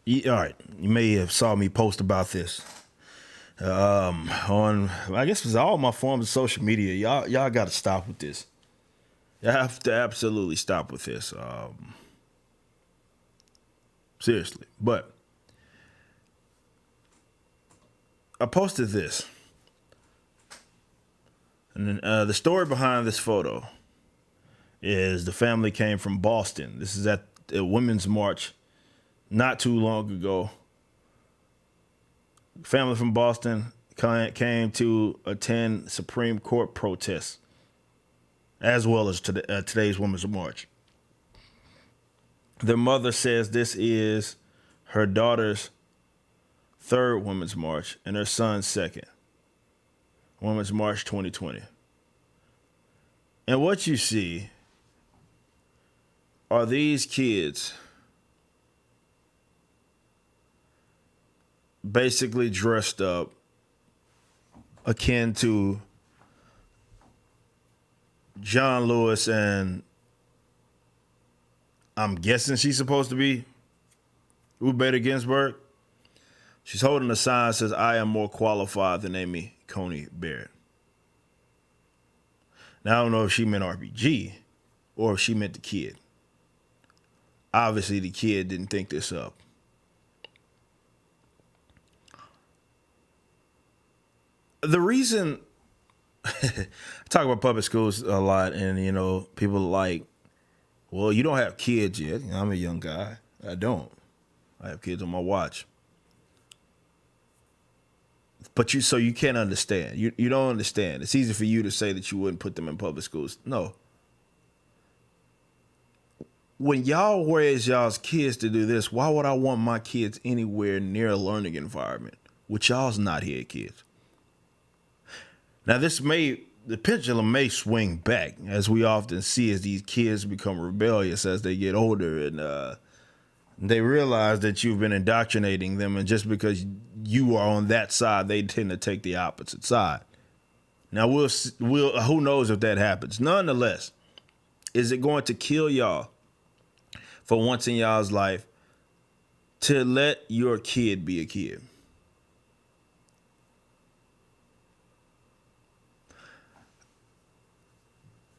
All right, you may have saw me post about this on I guess it was all my forms of social media. Y'all got to stop with this. You have to absolutely stop with this. Seriously, but I posted this, and then, the story behind this photo is the family came from Boston. This is at a women's march not too long ago. Family from Boston came to attend Supreme Court protests, as well as today's Women's March. Their mother says this is her daughter's third Women's March and her son's second. Women's March 2020. And what you see are these kids basically dressed up akin to John Lewis, and I'm guessing she's supposed to be Ruth Bader Ginsburg. She's holding a sign that says, "I am more qualified than Amy Coney Barrett." Now, I don't know if she meant RBG or if she meant the kid. Obviously, the kid didn't think this up. The reason I talk about public schools a lot, and people are like, well, you don't have kids yet. I'm a young guy. I don't. I have kids on my watch. But you can't understand. You don't understand. It's easy for you to say that you wouldn't put them in public schools. No. When y'all raise y'all's kids to do this, why would I want my kids anywhere near a learning environment with y'all's not here kids? Now, the pendulum may swing back, as we often see as these kids become rebellious as they get older, and they realize that you've been indoctrinating them, and just because you are on that side, they tend to take the opposite side. Now, we'll who knows if that happens. Nonetheless, is it going to kill y'all for once in y'all's life to let your kid be a kid?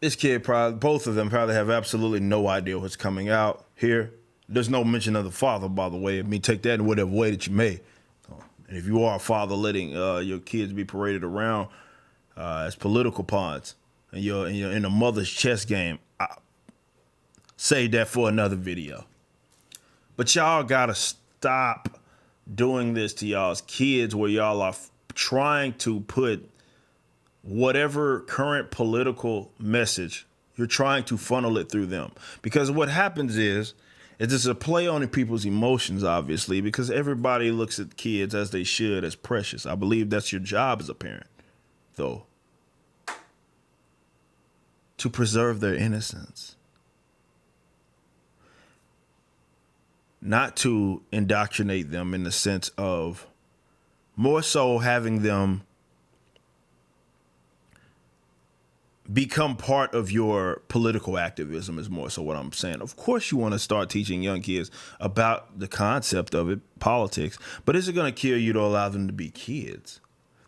This kid both of them probably have absolutely no idea what's coming out here. There's no mention of the father, by the way. I mean, take that in whatever way that you may. And if you are a father letting your kids be paraded around as political pawns, and you're in a mother's chess game, save that for another video. But y'all gotta stop doing this to y'all's kids, where y'all are trying to put whatever current political message, you're trying to funnel it through them. Because what happens is it's a play on people's emotions, obviously, because everybody looks at kids as they should, as precious. I believe that's your job as a parent, though, to preserve their innocence. Not to indoctrinate them in the sense of more so having them become part of your political activism is more so what I'm saying. Of course, you want to start teaching young kids about the concept of it, politics, but is it going to kill you to allow them to be kids?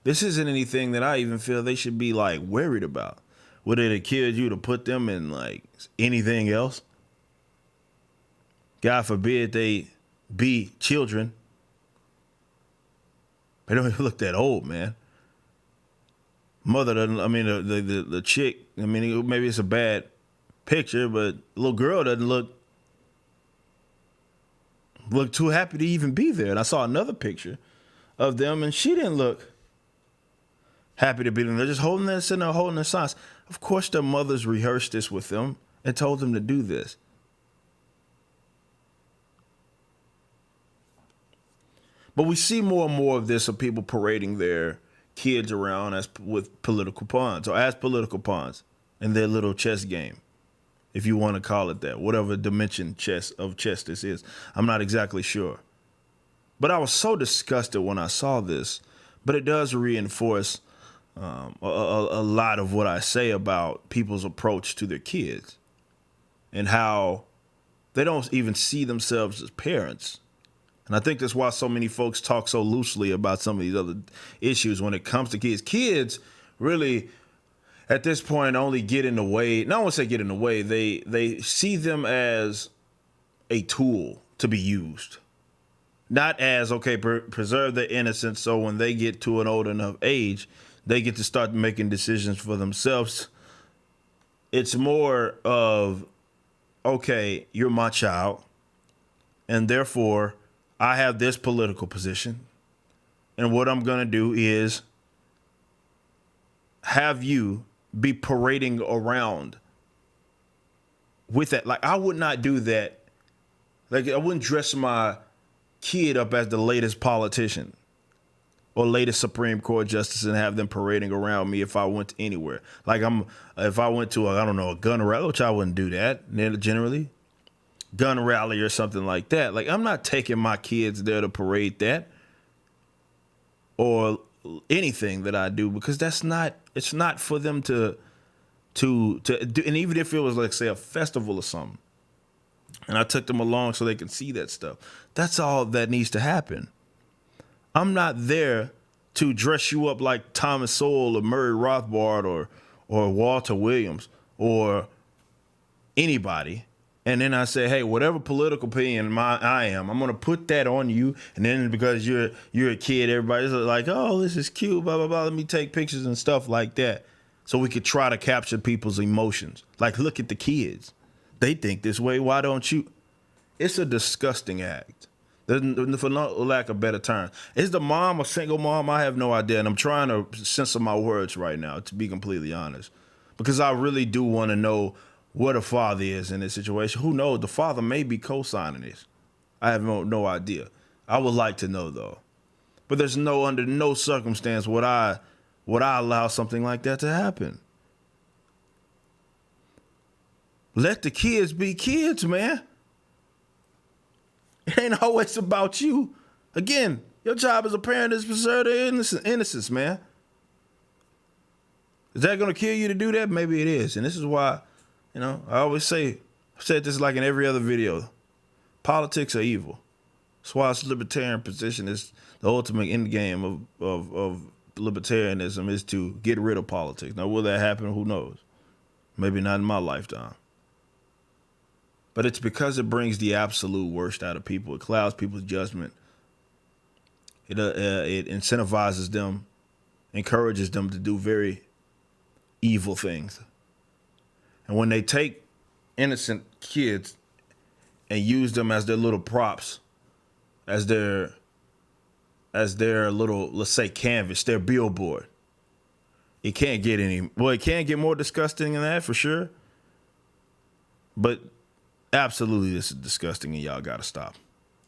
This isn't anything that I even feel they should be like worried about. Would it have killed you to put them in like anything else? God forbid they be children. They don't even look that old, man. Mother doesn't, I mean, the chick, I mean, maybe it's a bad picture, but the little girl doesn't look too happy to even be there. And I saw another picture of them, and she didn't look happy to be there. They're just holding this, sitting there holding their signs. Of course, their mothers rehearsed this with them and told them to do this. But we see more and more of this, of people parading their kids around as with political pawns, or as political pawns in their little chess game, if you want to call it that, whatever dimension of chess this is. I'm not exactly sure. But I was so disgusted when I saw this, but it does reinforce a lot of what I say about people's approach to their kids and how they don't even see themselves as parents. And I think that's why so many folks talk so loosely about some of these other issues when it comes to kids. Kids really, at this point, only get in the way. Not want to say get in the way. They see them as a tool to be used, not as, okay, preserve their innocence so when they get to an old enough age, they get to start making decisions for themselves. It's more of, okay, you're my child, and therefore I have this political position, and what I'm going to do is have you be parading around with that. Like, I would not do that. Like, I wouldn't dress my kid up as the latest politician or latest Supreme Court justice and have them parading around me if I went anywhere. Like, if I went to a gun rally, which I wouldn't do that generally, gun rally or something like that. Like, I'm not taking my kids there to parade that or anything that I do, because it's not for them to do. And even if it was, like, say, a festival or something, and I took them along so they can see that stuff, that's all that needs to happen. I'm not there to dress you up like Thomas Sowell or Murray Rothbard or Walter Williams or anybody. And then I say, hey, whatever political opinion I'm going to put that on you. And then because you're a kid, everybody's like, oh, this is cute, blah, blah, blah. Let me take pictures and stuff like that. So we could try to capture people's emotions. Like, look at the kids. They think this way. Why don't you? It's a disgusting act. For no lack of better term. Is the mom a single mom? I have no idea. And I'm trying to censor my words right now, to be completely honest, because I really do want to know what a father is in this situation. Who knows? The father may be co-signing this. I have no idea. I would like to know, though. But there's under no circumstance would I allow something like that to happen. Let the kids be kids, man. It ain't always about you. Again, your job as a parent is to preserve their innocence, man. Is that going to kill you to do that? Maybe it is. And this is why, I always say, I've said this like in every other video, politics are evil. That's why this libertarian position is the ultimate end game of libertarianism, is to get rid of politics. Now, will that happen? Who knows? Maybe not in my lifetime. But it's because it brings the absolute worst out of people. It clouds people's judgment. It incentivizes them, encourages them to do very evil things. And when they take innocent kids and use them as their little props, as their little, let's say, canvas, their billboard, it can't get more disgusting than that, for sure. But absolutely, this is disgusting, and y'all got to stop.